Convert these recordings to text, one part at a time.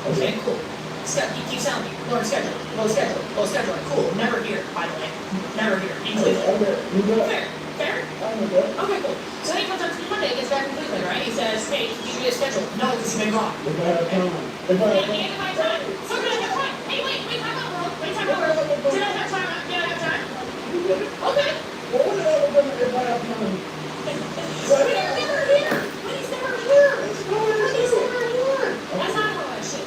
Okay, cool. Keep telling me. Lower schedule. Low schedule. Low schedule. Cool. Never here, by the way. Never here. In Cleveland. Fair. Fair? Okay, cool. So then he comes up to Monday, gets back from Cleveland, right? He says, hey, did you get a schedule? No, because you've been gone. If I have time. If I have time. So did I have time? Hey, wait, time out, bro. Wait, time out, bro. Did I have time? Did I have time? Okay. Well, what did I have time if I have time? But he's never here. But he's never here. That's not how that shit.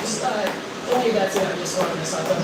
Just, don't leave that to him. Just running this on them.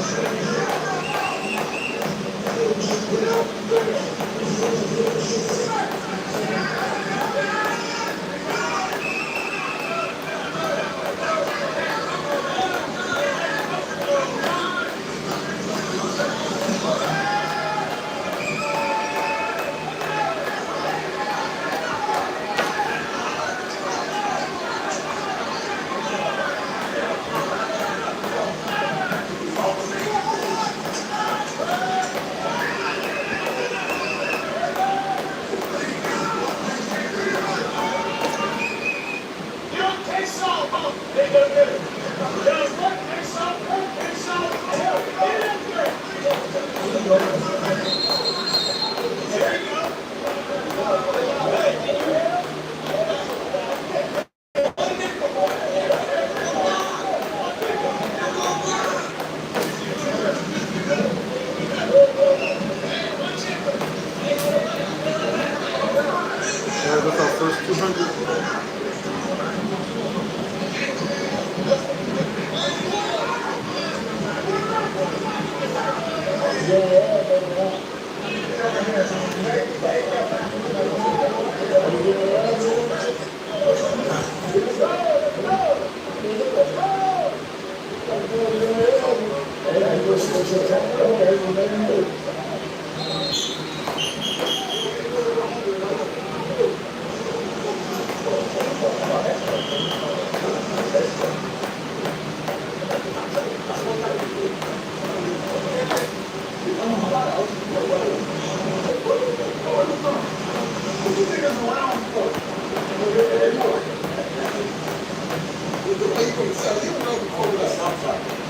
That's our first 200.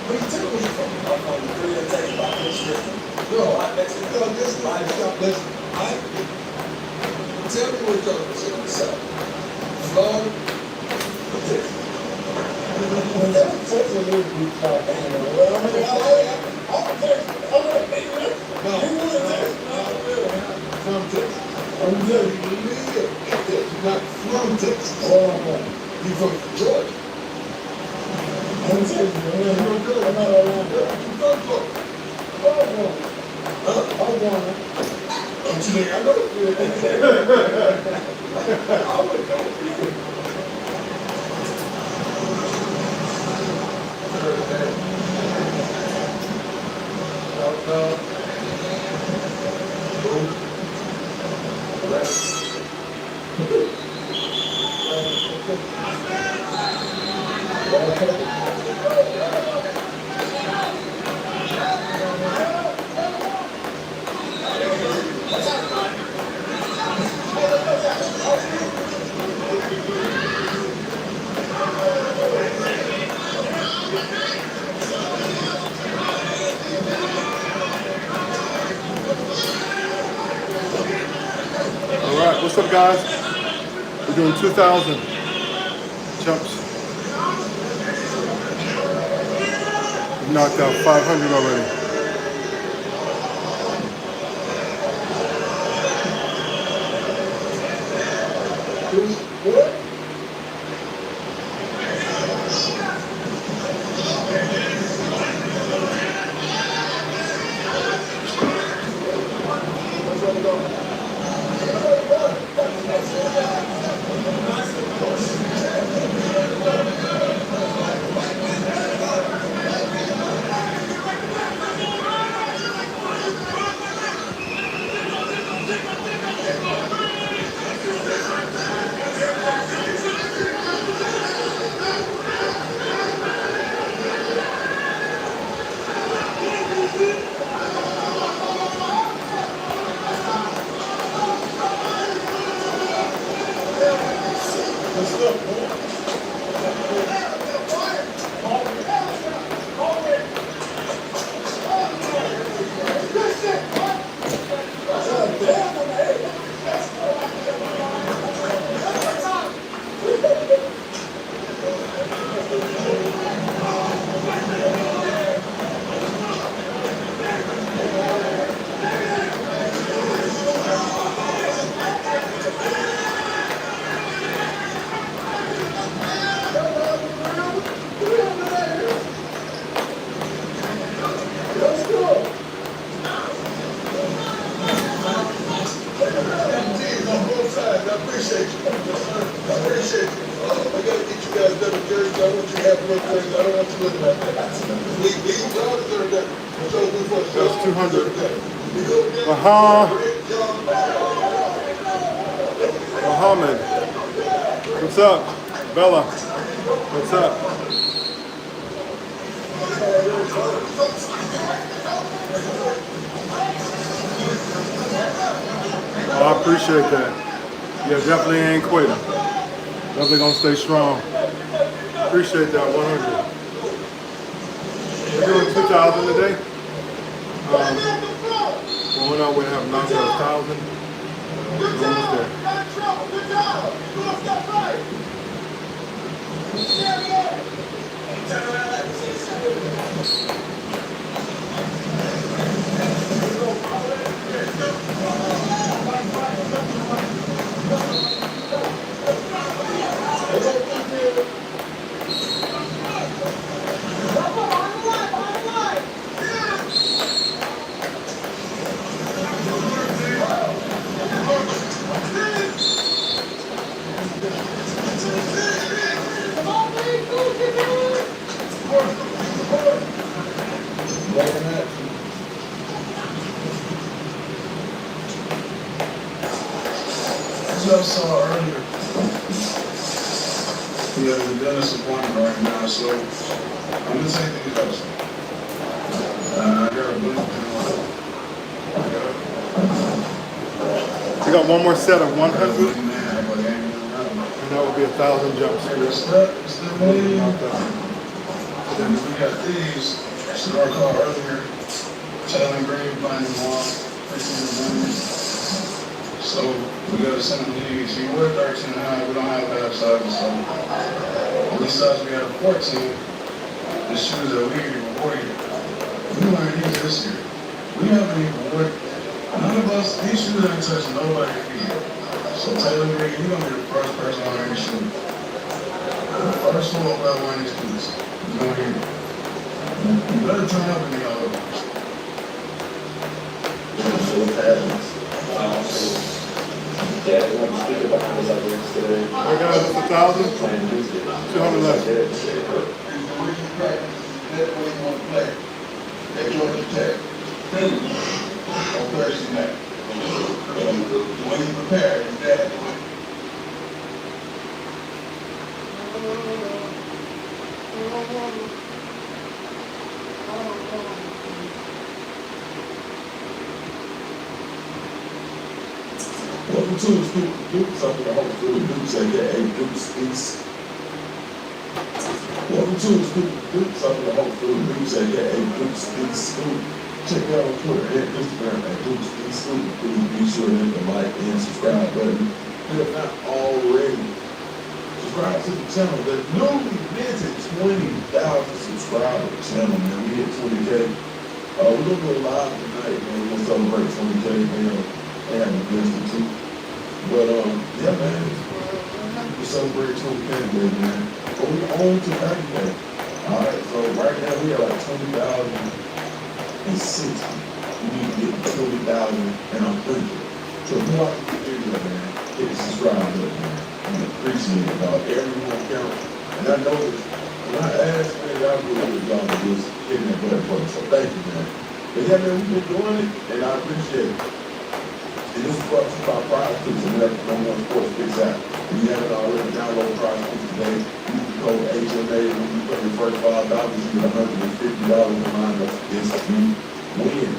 Tell me what you're talking about. I'm telling you, you're not from Texas. You're from Georgia. I'm telling you, I'm not Orlando. You're from Florida. I know. Alright, what's up guys? We're doing 2,000 jumps. We've knocked out 500 already. don't want you looking at that. Leave George there. That's 200. Muhammad. What's up? Bella. What's up? Oh, I appreciate that. Yeah, definitely ain't quitting. Definitely gonna stay strong. Appreciate that 100. We're doing 2,000 today. Going up, we have 9,000. Almost there. I saw earlier, he has a dentist appointment right now, so I'm just taking these notes. I got a blue You got one more set of 100, man, and that would be 1,000 jumps. And we got these, cigar call earlier, Challenge Green, finding them off, 15 So we gotta send them these. See, we're 13 now, we don't have bad sizes, so only size we have 14. The shoes that we even wore here. We weren't these this year. We haven't even worn. None of us, these shoes ain't touching nobody's feet. So Taylor Green, you're gonna be the first person wearing these shoes. The first one about wearing these shoes. You're gonna hear me. You better turn up in the other ones. Yeah, I want to speak about how this operates today. I got it, 1,000, 200 left. That's what you want to play. That's Georgia Tech. On Thursday night. When you prepare, is that welcome to the school. Dukes up in the whole school. Dukes say, yeah, hey, Dukes speaks. Welcome to the school. Dukes up in the whole school. Dukes say, yeah, hey, Dukes speaks school. Check it out on Twitter and Instagram at Dukes speaks school. Please be sure to hit the like and subscribe button. If you have not already, subscribe to the channel. The newly minted 20,000 subscriber channel, man. We hit 20K. We're gonna go live tonight, man. We're gonna celebrate 20K, man. And the business too. But yeah, man, we celebrate 20K today, man. But we own to 30K. Alright, so right now we are like 20,060. We need to get 20,000 and 100. So if you like the video, man, hit the subscribe button, man. We appreciate it, dog. Everyone counts. And I know that when I ask, man, y'all do a good job of just hitting that button for me. So thank you, man. But yeah, man, we've been doing it, and I appreciate it. And this is brought to you by Prize Picks, American #1 sports picks app. If you haven't already, download Prize Picks today. Use the code HMA when you pay your first $5. You get $150 in line against you win.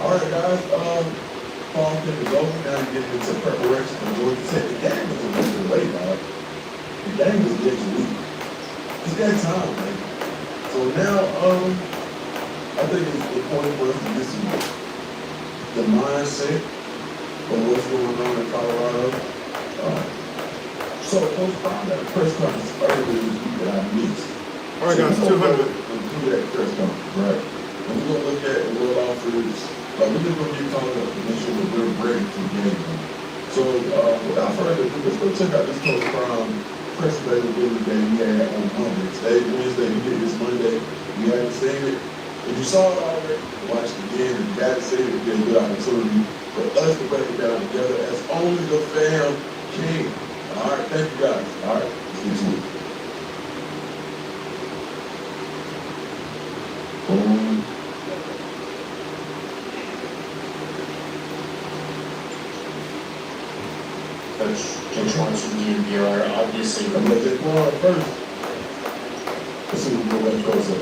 All right, guys. Fall camp is over. Now you're getting into preparation for Georgia Tech. The game is a little bit late, dog. The game is next week. It's that time, man. So now, I think it's important for us to get some the mindset of what's going on in Colorado. So Coach Brown had a press conference earlier this week that I missed. All right, guys, 200. Do that press conference, right? And we're gonna look at what offers. We're just gonna get caught up and make sure that we're ready for the game. So without further ado, let's go check out this Coach Brown press availability that he had on Monday. Today's Wednesday. We did this Monday. You haven't seen it. If you saw it already, watch it again. If you haven't seen it, it'd be a good opportunity for us to break it down together as only the fam can. All right, thank you guys. All right, let's get to it. Coach wants from you, DLR, obviously. I'm gonna take one first. Let's see who go West Coast of.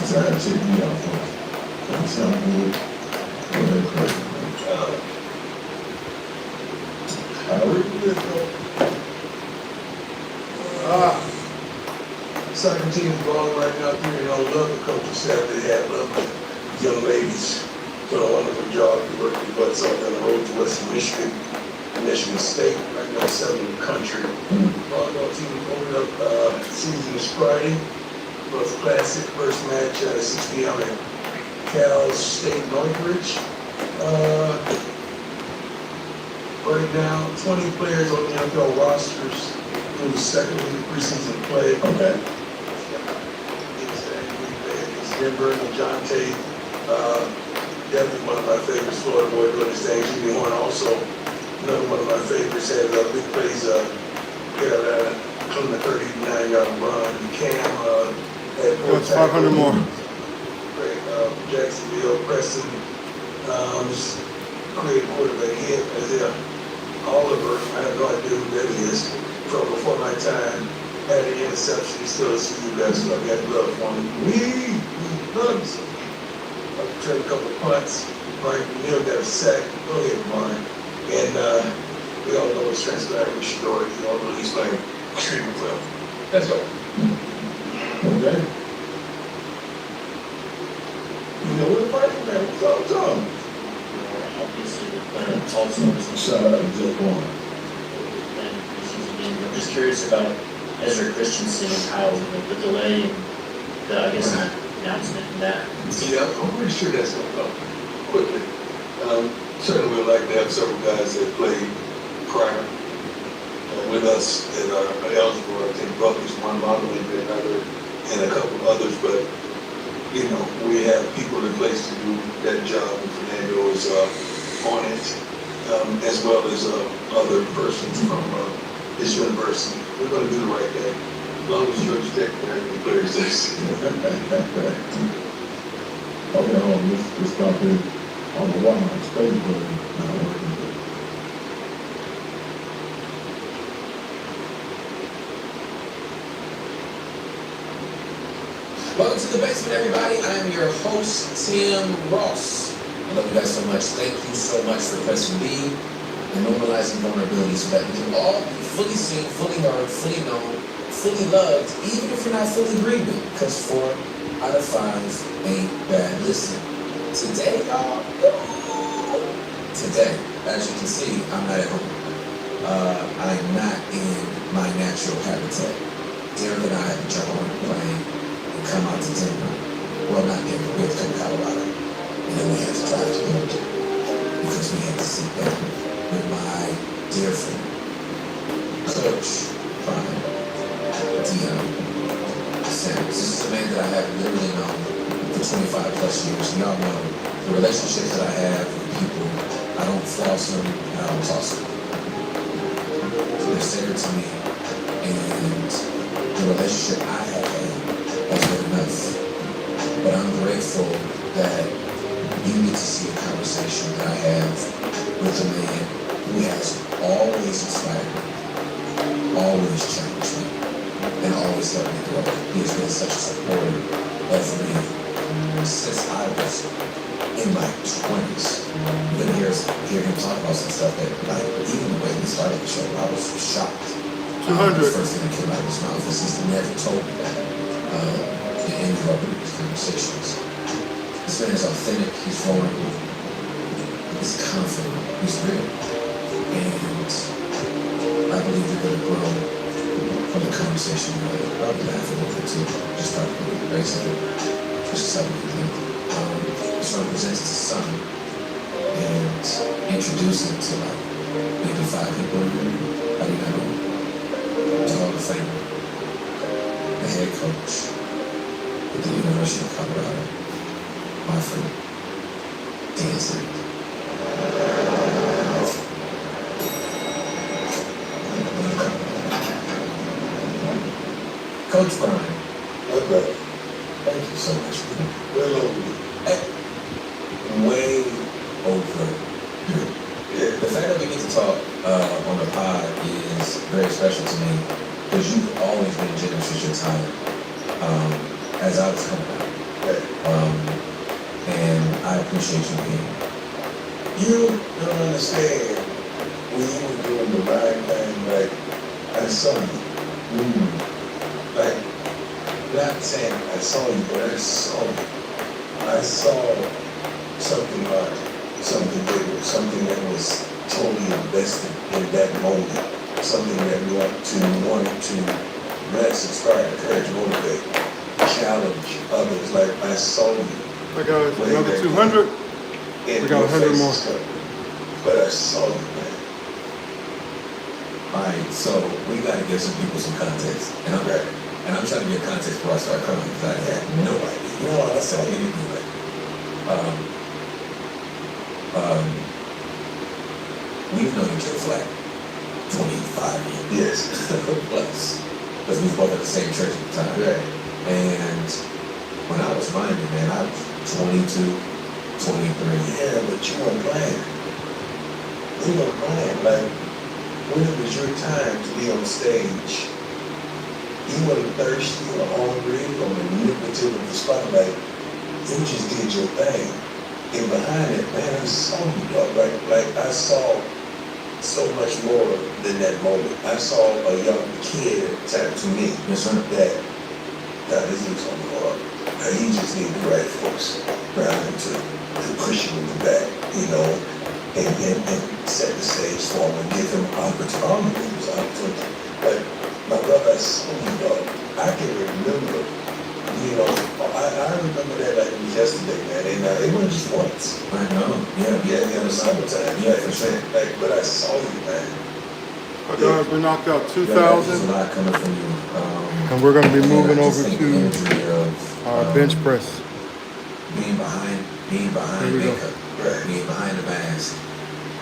So I had to check me out first. That sound good. Go ahead, Chris. We're good, though. Soccer team is balling right now, 3-0. Love the coaching staff they have. Love the young ladies. Doing a wonderful job. They work their butts off on the road to Western Michigan, Michigan State, right now 7th in the country. Volleyball team opened up season this Friday. Buff Classic, first match at 6 p.m. at Cal State Northridge. Right now, 20 players on the NFL rosters through the second week of preseason play. Okay. Denver and John Tate, definitely one of my favorites. Florida boy doing his thing. Jimmy Horn also, another one of my favorites. Had big plays. Including the 39-yard run. Cam had 500 more. Great. Jacksonville, Preston, just creative quarterback hit Isaiah Oliver. I have no idea who that is. From before my time, had an interception. He still a CU guy, so I got love for him. We love him. I tried a couple of punts. Brian Neal got a sack. Go ahead, Brian. And we all know what's transpired with Shador. Although he's playing extremely well. Let's go. Okay. You know where the fighting man was all the time. Obviously, the plan also is Shout out to Joe Warren. I'm just curious about Ezra Christensen and how the delay and the, I guess, announcement and that. Yeah, I'm pretty sure that's going to come quickly. Certainly we'd like to have several guys that played prior with us that are eligible. I think Bucky's one, Motley another, and a couple others. But, you know, we have people in place to do that job. And Fernando is on it, as well as other persons from this university. We're going to do the right thing. As long as Georgia Tech can have the players this. Okay, this stuff is on the one line space, but not working. Welcome to the basement, everybody. I am your host, Tim Ross. I love you guys so much. Thank you so much for pressing B and normalizing vulnerability so that we can all be fully seen, fully heard, fully known, fully loved, even if we're not fully breathing, because 4 out of 5 ain't bad. Listen, today, y'all, today, as you can see, I'm not at home. I'm not in my natural habitat. Derek and I had to jump on a plane and come out to Denver. Well, not Denver, we had to come to Colorado. And then we had to drive to Georgia because we had to sit down with my dear friend, Coach Brian Dion Sanders. This is a man that I have literally known for 25 plus years. And y'all know the relationships that I have with people, I don't floss them and I don't toss them. They're sacred to me. And the relationship I have has been enough. But I'm grateful that you get to see a conversation that I have with a man who has always inspired me, always challenged me, and always helped me grow. He has been such a supporter of me since I was in my 20s. You can hear him talk about some stuff that, like, even the way he started the show, I was shocked. 200. The first thing that came out of his mouth is he's never told me that in any of our previous conversations. This man is authentic, he's vulnerable, he's confident, he's real. And I believe you're going to grow from the conversation you're probably laughing over too. Just start with the base of it. Just something you think. This represents the son and introduce him to like maybe 5 people in here. How do you know? To all the family. The head coach at the University of Colorado. My friend, Dan Sanders. Coach Brian. Okay. Thank you so much. Well overdue. Way over. Yeah. The fact that we get to talk on the pod is very special to me because you've always been generous with your time as I was coming up. And I appreciate you being. You don't understand when you were doing the right thing, like I saw you. Like, not saying I saw you, but I saw you. I saw something larger, something bigger, something that was totally invested in that moment, something that wanted to bless, inspire, encourage, motivate, challenge others. Like I saw you. I got another 200. And We got 100 more. But I saw you, man. Alright, so we gotta give some people some context. And I'm trying to get context before I start crying because I had no idea. No, I So saw I you. didn't do it. We've known each other for like 25 years. Yes. Plus. Because we were both at the same church at the time. Right. And when I was minded, man, I was 22, 23. Yeah, but you weren't playing. You weren't playing. Like, when it was your time to be on stage, you weren't thirsty or hungry or manipulative of the spotlight. You just did your thing. And behind it, man, I saw you, dog. Like I saw so much more than that moment. I saw a young kid tap to me. Yes, sir. That, God, this dude's on the Lord. Now, he just needed the right folks around him to push him in the back, you know, and set the stage for him and give him opportunity. But my brother, I saw you, dog. I can remember, you know, I remember that like it was yesterday, man. And it wasn't just once. I know. Yeah, in the summertime. Yeah, for sure. Like, but I saw you, man. Guys, we knocked out There's 2,000, a lot coming from you. and we're going to be moving I over just think the to imagery of, our bench press. being behind Here we go. makeup, Right. being behind the mask,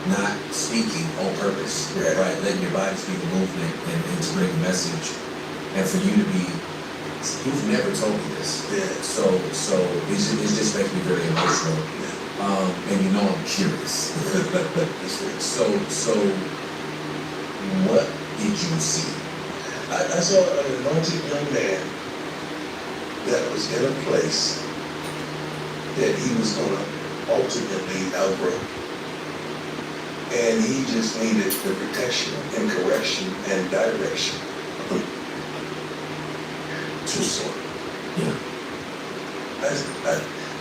not speaking on purpose, Right. right? Letting your body speak the movement and to bring a message. And for you to be, you've never told me this. Yeah. So it just makes me very emotional. And you know I'm curious. So what did you see? I saw an anointed young man that was in a place that he was going to ultimately outgrow. And he just needed the protection and correction and direction. Too soon. Yeah.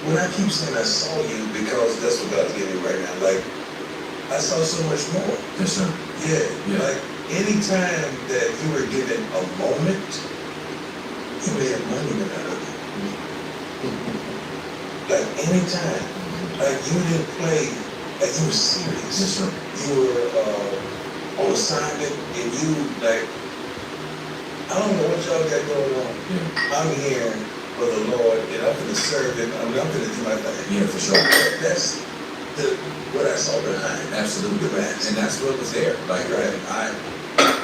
When I keep saying I saw you, because that's what God's giving me right now, like, I saw so much more. Yes, sir. Yeah. Like, anytime that you were given a moment, you made money out of it. Like, anytime. Like, you didn't play, like, you were serious. Yes, sir. You were on assignment, and you, like, I don't know what y'all got going on. Yeah. I'm here for the Lord, and I'm going to serve Him. I'm going to do my thing. Yeah, for sure. That's what I saw behind. Absolutely. The mask. And that's what was there. Like,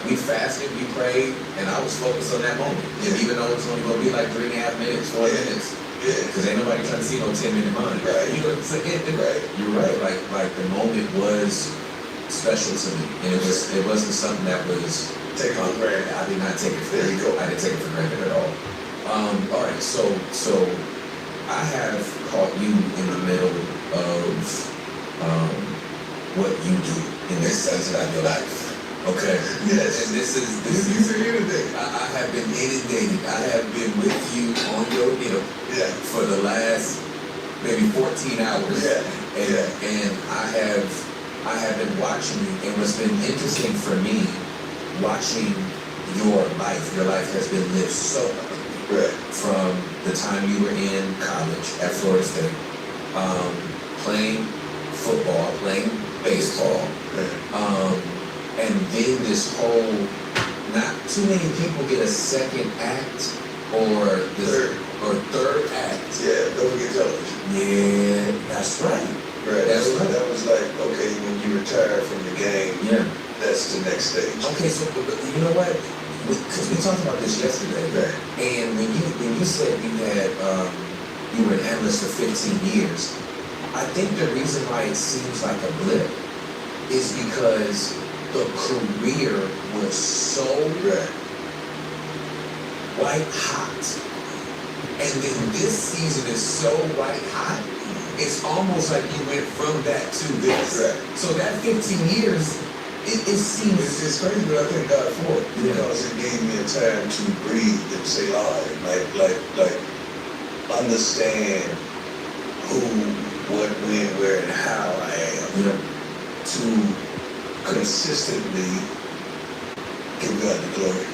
we fasted, we prayed, and I was focused on that moment. Yeah. Even though it's only going to be like 3.5 minutes, 4 minutes. Yeah. Because ain't nobody trying to see no 10-minute money. Right. You know what I'm saying? Right. You're right. Like the moment was special to me. And it wasn't something that was Take it for granted. I did not take it for There you go. I didn't take it for granted at all. All right, so I have caught you in the middle of what you do in this season of your life. Okay. Yes. And this You is say anything. I have been inundated. I have been with you on your hip Yeah. for the last maybe 14 hours. Yeah. And I have been watching you, and what's been interesting for me, watching your life has been lived so Right. from the time you were in college at Florida State, playing football, playing baseball, and then this whole, not too many people get a second act or third act. Yeah, don't forget television. Yeah, that's right. Right. That's That right. was like, okay, when you retire from the game, Yeah. that's the next stage. Okay, so but you know what? because we talked about this yesterday, and when you said you were an analyst for 15 years, I think the reason why it seems like a blip is because the career was so white hot, and then this season is so white hot. It's almost like you went from that to this. So that 15 years, it seems It's crazy, but I thank God for it because it gave me a time to breathe and say, all right, like understand who, what, when, where, and how I am to consistently give God the glory.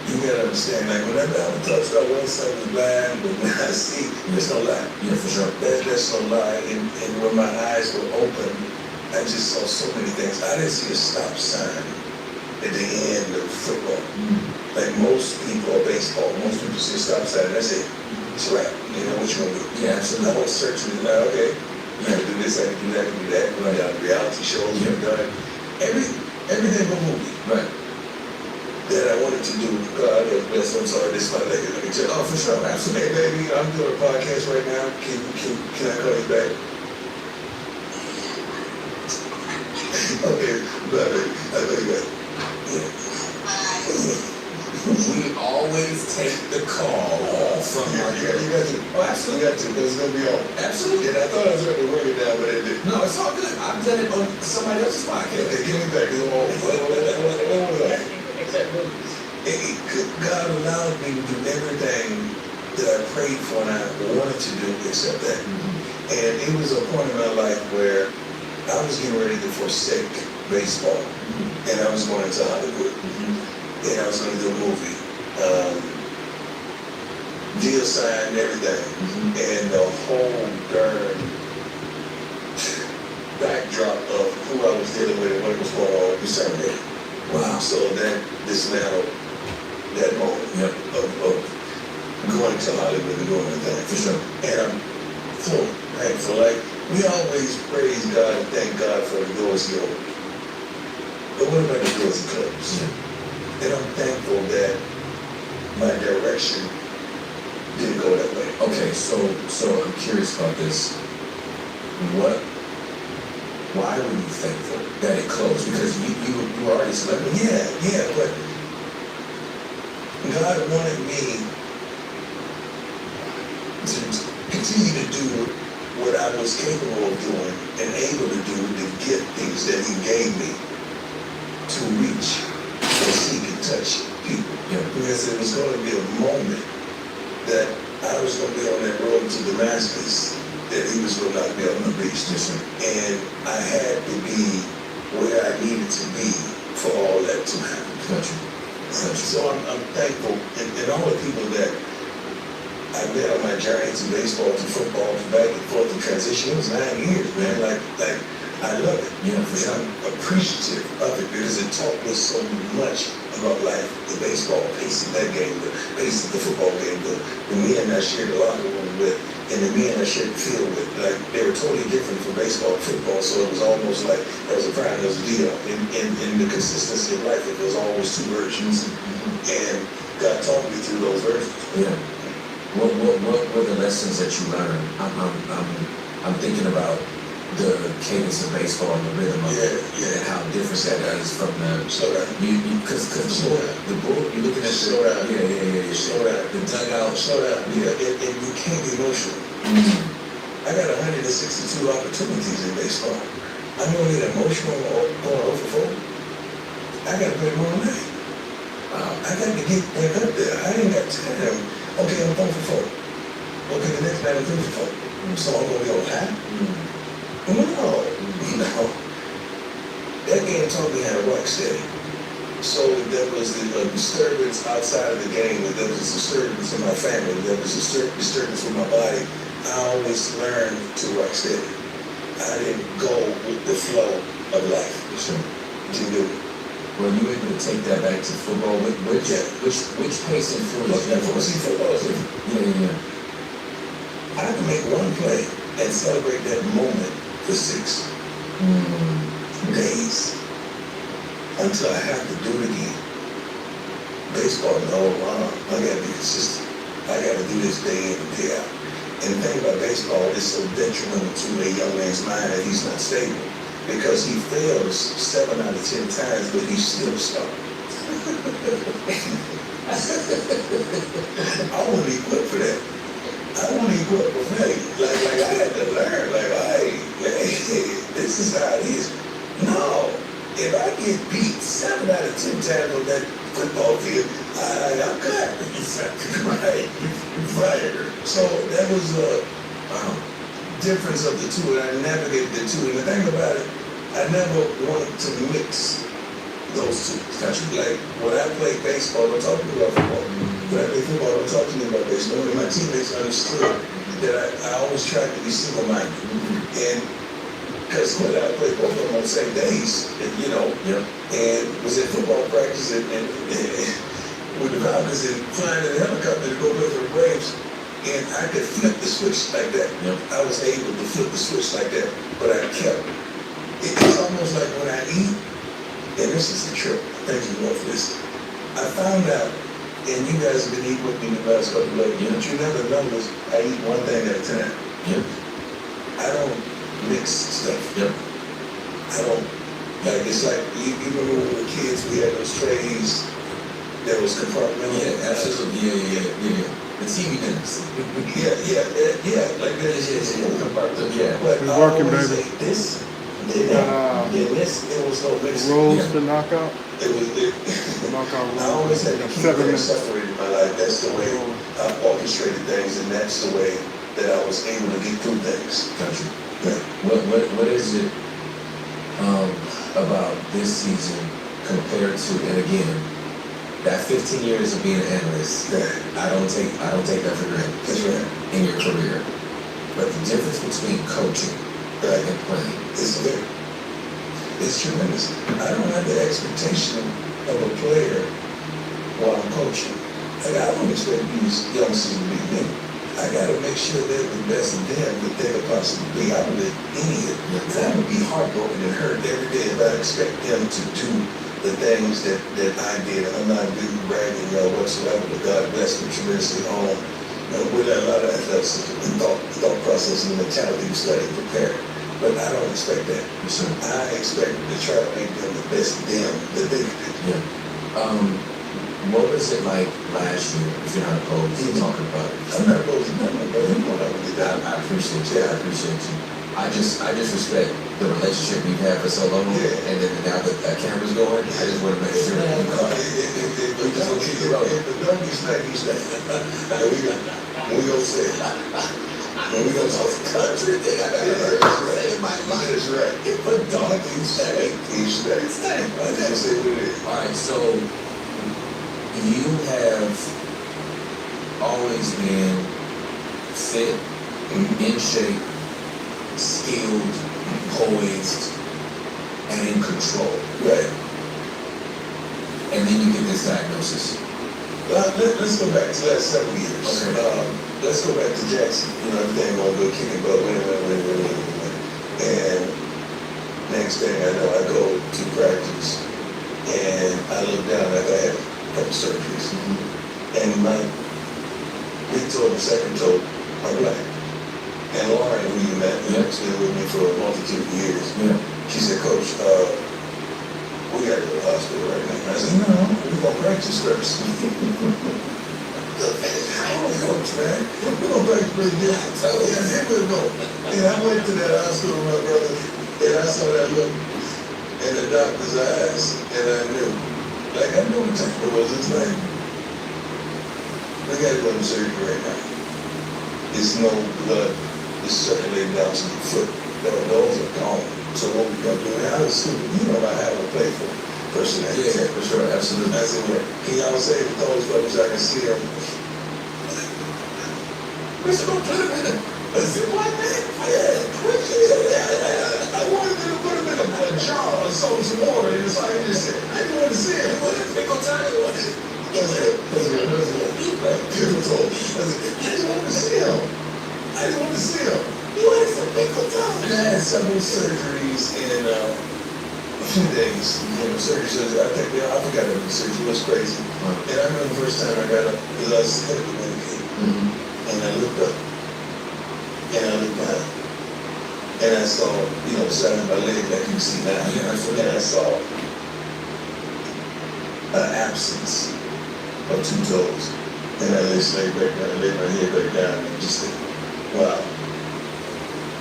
You gotta understand, like whenever I'm touched, I want something blind, but when I see, there's no lie. Yeah, for sure. There's no lie. And when my eyes were open, I just saw so many things. I didn't see a stop sign at the end of football. Like most people, or baseball, most people see a stop sign and that's it. It's a wrap. You know what you gonna do? Yeah, absolutely. I was searching it now, okay. You gotta do this, I can do that, I can do that. Run down reality shows, you've done everything but movie. Right. That I wanted to do. God has blessed. I'm sorry, this is my leg. Let me tell you. Oh, for sure, absolutely. Hey, baby, I'm doing a podcast right now. Can I call you back? Okay, love it. I'll call you back. We always take the call from our You got to. Oh, absolutely. You got to, because it's going to be on. Absolutely. And I thought I was going to work it down, but it didn't. No, it's all good. I've done it on somebody else's podcast. Okay, give me back. What was I? Except movies. God allowed me to do everything that I prayed for and I wanted to do except that. And it was a point in my life where I was getting ready to forsake baseball. And I was going into Hollywood. And I was going to do a movie. Deal signed, everything. And the whole darn backdrop of who I was dealing with and what was going on was terminated. Wow. So that dismantled that moment of going to Hollywood and doing the thing. For sure. And I'm so thankful. Like, we always praise God and thank God for the doors he opened. But what about the doors he closed? And I'm thankful that my direction didn't go that way. Okay, so I'm curious about this. Why were you thankful that it closed? Because you were already celebrity. Yeah, but God wanted me to continue to do what I was capable of doing and able to do, the giftings that he gave me to reach and seek and touch people. Because it was going to be a moment that I was going to be on that road to Damascus that he was going to not be able to reach. And I had to be where I needed to be for all that to happen. So I'm thankful, and all the people that I met on my journey to baseball, to football, to back and forth, to transition. It was 9 years, man. Like I love it. Yeah, for sure. I'm appreciative of it because it taught me so much about life. The baseball, pacing that game, the pacing the football game, the men I shared the locker room with, and the men I shared the field with. Like, they were totally different from baseball and football, so it was almost like there was a pride, there was a deal. In the consistency of life, it was always two versions. And God taught me through those versions. Yeah. What were the lessons that you learned? I'm thinking about the cadence of baseball and the rhythm of it, and how different that is from the because the bull, you're looking at slow down. Slow down. The dugout. Slow down. Yeah, and you can't be emotional. I got 162 opportunities in baseball. I'm gonna get emotional or going over 4. I gotta play more than that. I got to get back up there. I ain't got time. Okay, I'm going for 4. Okay, the next night I'm 3 for 4. So I'm gonna be on high. No. That game taught me how to rock steady. So if there was a disturbance outside of the game, if there was a disturbance in my family, if there was a disturbance with my body, I always learned to rock steady. I didn't go with the flow of life. Didn't do it. Were you able to take that back to football? Which pace influenced you? See, football is different. Yeah. I can make one play and celebrate that moment for 6 days until I have to do it again. baseball, no, I gotta be consistent. I gotta do this day in and day out. And the thing about baseball is so detrimental to a young man's mind that he's not stable. Because he fails 7 out of 10 times, but he's still stuck. I wasn't equipped for that. I wasn't equipped for that. Like I had to learn, this is how it is. No, if I get beat 7 out of 10 times on that football field, I'm cut. Right. So that was a difference of the two, and I navigated the two. And the thing about it, I never wanted to mix those two. Like when I played baseball, I'm talking about football. When I played football, I'm talking about baseball. And my teammates understood that I always tried to be single-minded. And because when I played both of them on the same days, and was at football practice and with the Falcons and flying in a helicopter to go play for the Braves, and I could flip the switch like that. I was able to flip the switch like that, but I kept. It's almost like when I eat, and this is the trick. Thank you, Lord, for this. I found out, and you guys have been eating with me the last couple of days, but you never noticed I eat one thing at a time. I don't mix stuff. I don't, it's like, you remember when we were kids, we had those trays that was compartmentalized. Yeah, absolutely. Yeah. The TV dinners. Like that is compartment. Yeah. But It's I working, always baby. say this, then that, then this, it was no mixing. Rolls to knock out. It was, Knockout I rolls. always had to keep 7 things minutes. separated in my life. That's the way I orchestrated things, and that's the way that I was able to get through things. Gotcha. Yeah. What is it about this season compared to, and again, that 15 years of being an analyst, I don't take that for granted. That's right. In your career. But the difference between coaching and playing It's tremendous. I don't have the expectation of a player while I'm coaching. Like, I don't expect these youngsters to be me. I gotta make sure they're the best of them that they could possibly be. I'm an idiot. I would be heartbroken and hurt every day if I expect them to do the things that I did. I'm not really bragging whatsoever, but God bless me tremendously home with a lot of athleticism and thought process and mentality to study and prepare. But I don't expect that. So, I expect to try to make them the best them that they could be. what was it like last year, if you're not opposed to talking about it? I'm not opposed to nothing, but you know what I did. I appreciate you. I appreciate you. I just respect the relationship we've had for so long, and then now that that camera's going, I just want to make sure that If the don't be smack, you smack. We gonna say it. When we gonna talk country, they got that say my mind is right. If a dog you smack, you smack. I just say what it is. All right, so you have always been fit, in shape, skilled, poised, and in control. Right. And then you get this diagnosis. Let's go back to the last several years. Okay. Let's go back to Jackson. Everything going good, kicking butt, winning. And next thing I know, I go to practice, and I look down after I had a couple surgeries. And my big toe and second toe are black. And Lauren, who you met, has been with me for a multitude of years. She said, Coach, we gotta go to the hospital right now. I said, no, we're gonna practice first. Coach, man, we're gonna practice pretty good. So yeah, we're going. And I went to that hospital, my brother, and I saw that look in the doctor's eyes, and I knew. Like, I knew what time it was. It's like, we gotta go to surgery right now. There's no blood is circulating down to the foot. Those are gone. So what we gonna do? I was stupid. You know I have a playful personality. Yeah, for sure, absolutely. I said, well, he always say with those brothers I can see him. Mr. O'Connor, I said, what, man? I wanted to put him in a jar or some water and so I just said, I didn't want to see him. He wasn't big on time. Beautiful. I didn't want to see him. You had some big time. I had several surgeries, and a few days. Surgery. I think I forgot that surgery. It was crazy. And I remember the first time I got up, because I was headed to Medicaid. And I looked up, and I looked down, and I saw, beside my leg like you see now, and I saw an absence of 2 toes. And I just laid back down, laid my head back down, and just said, wow.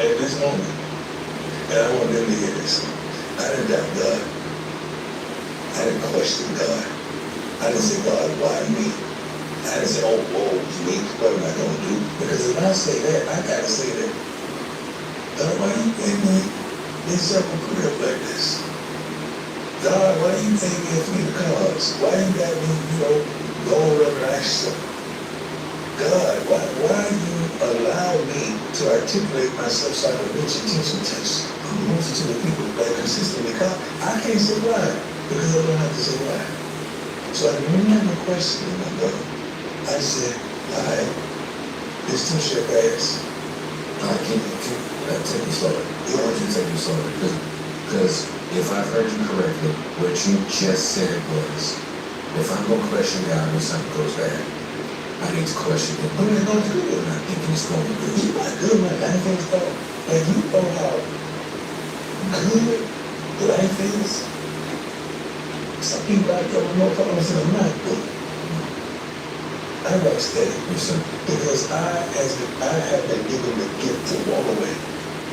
At this moment, and I want them to hear this, I didn't doubt God. I didn't question God. I didn't say, God, why me? I didn't say, oh, whoa, it's me, what am I going to do? Because if I say that, I got to say that, God, why you gave me in several careers like this? God, why you gave me a few cars? Why you got me, go around and ask you? God, why you allow me to articulate myself so I can reach and teach and touch a multitude of people that consistently come? I can't say why, because I don't have to say why. So I remember questioning my brother. I said, all right, this too shall pass. I can't take you slower. I want you to take you slower because if I've heard you correctly, what you just said was, if I'm going to question God when something goes bad, I need to question Him. When it's going good, And I think He's going to do it. you're not good when anything's going. And you know how good life is. Some people out there with no problems and I'm not good. I rock steady. Because I have been given the gift to walk away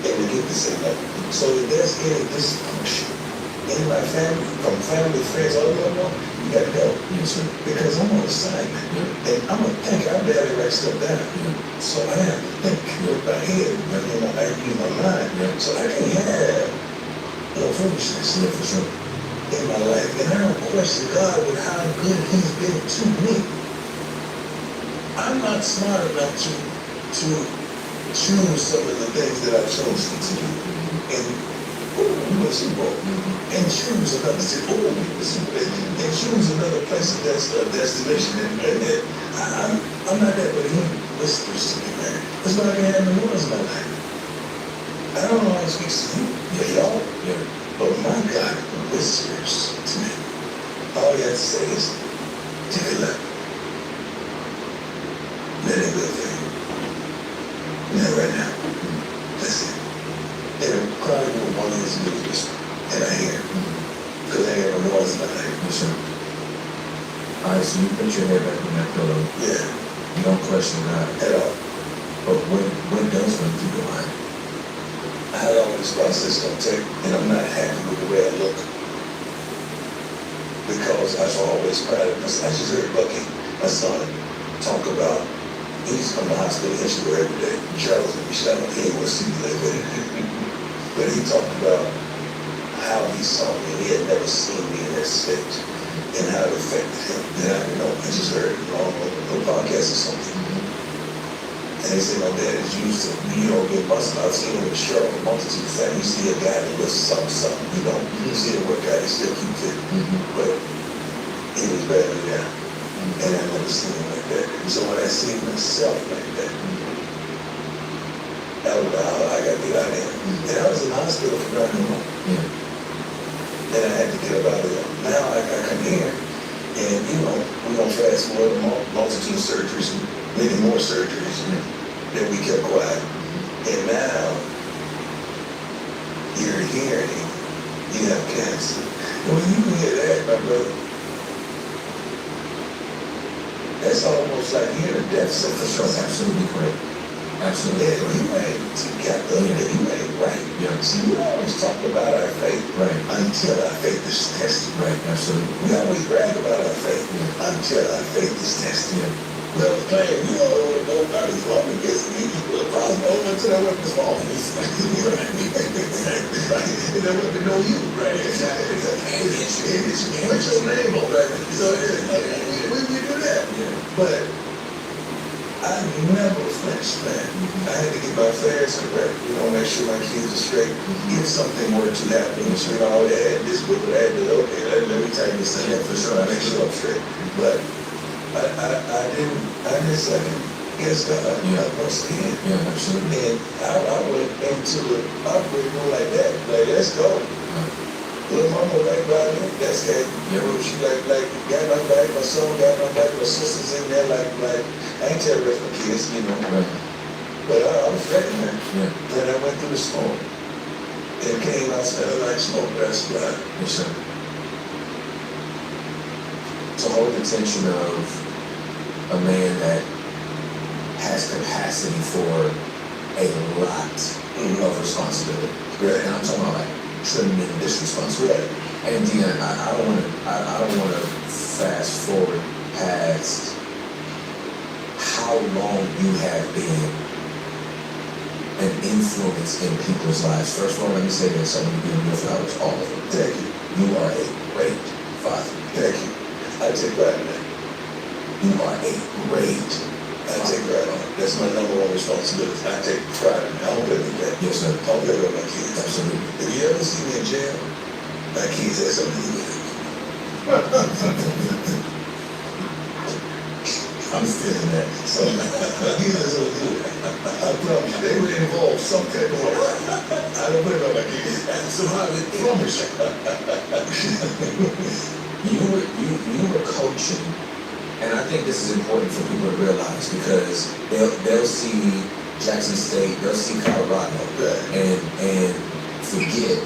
and the gift to say no. So if there's any dysfunction in my family, from family, friends, all you know, you gotta go. Yes, sir. Because I'm on assignment. Yeah. And I'm a thinker. I barely write stuff down. Yeah. So I have to think with my head, I use my mind. Yeah. So I can't have no foolishness. Yeah, for sure. In my life, and I don't question God with how good He's been to me. I'm not smart enough to choose some of the things that I've chosen to do, and we were Super Bowl, and choose another city, we were Super Bowl, and choose another place that's a destination, and I'm not that, but He whispers to me, man. That's why I can have the words in my life. I don't know how He speaks to you, y'all. Yeah. But my God whispers to me. All you have to say is, take a look. Let it be a thing. Not right now. Listen. And I'm crying with one of his music, and I hear. Because I hear a noise in my life. Yes, sir. All right, so you put your head back on that pillow. Yeah, You don't question God. at all. But what does run through your mind? How long this process gonna take, and I'm not happy with the way I look. Because I've always prided myself. I just heard Bucky, my son, talk about, he's come to the hospital issue every day. Charles and Michelle, he was see me like that. But he talked about how he saw me, and he had never seen me in that state, and how it affected him. And I didn't know, I just heard it on a podcast or something. And they say my dad is used to, get busted. I've seen him with Cheryl, a multitude of things. You see a guy that lifts something, you see him work out, he still keeps it. But he was badly down. And I never seen him like that. So when I see myself like that, I was like, I got to get out of here. And I was in the hospital for 9 months. And I had to get up out of there. Now I come here, and we're going to fast forward a multitude of surgeries, many more surgeries. Then we kept quiet. And now, you're here and you have cancer. And when you hear that, my brother, that's almost like hearing a death sentence. That's absolutely correct. Absolutely. Yeah, you ain't together, you ain't right. Yeah. See, we always talk about our faith Right. until our faith is tested. Right, absolutely. We always brag about our faith until our faith is tested. Yeah. Well, claim, nobody's wrong against me. Well, cross over until that weapon's falling. Right. And that weapon know you. Right. Exactly. What's your name on that? So we do that. Yeah. But I never flinched, man. I had to get my affairs correct, make sure my kids are straight. If something were to happen, I had this book, I had to, okay, let me tell you this thing for sure, I make sure I'm straight. But I didn't second guess God. Yeah. Once again. Yeah, absolutely. And I went into the operating room like that, like, let's go. Little mama right by me, that's that. Yeah. She like got my back, my son got my back, my sisters in there like I ain't terrorizing my kids, you know. Right. But I was ready, man. Yeah. Then I went through the storm. And came out smelling like smoke, that's right. Yes, sir. To hold the tension of a man that has capacity for a lot of responsibility. Right. And I'm talking about like tremendous responsibility. Right. And Dion, I don't want to fast forward past how long you have been an influence in people's lives. First of all, let me say this, I'm going to give you your flowers, all of them. Thank you. You are a great father. Thank you. I take pride in that. You are a great I take pride on it. That's my number one responsibility. I take pride in it. I don't play with that. Yes, sir. I don't play with my kids. Absolutely. If you ever see me in jail, my kids had something to do with it. I'm feeling that. So, my kids had something to do with it. I promise you, they were involved some type of way. I don't play with my kids. So how did it Promise you were coaching, and I think this is important for people to realize because they'll see Jackson State, they'll see Colorado, Right. and forget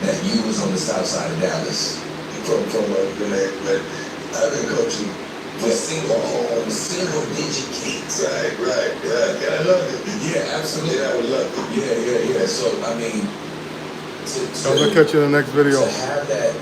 that you was on the south side of Dallas. from Grenade, but I've been coaching With single digit kids. Right. And I love it. Yeah, absolutely. Yeah, I would love it. Yeah. So I mean, I'm gonna catch you in the next video. to have that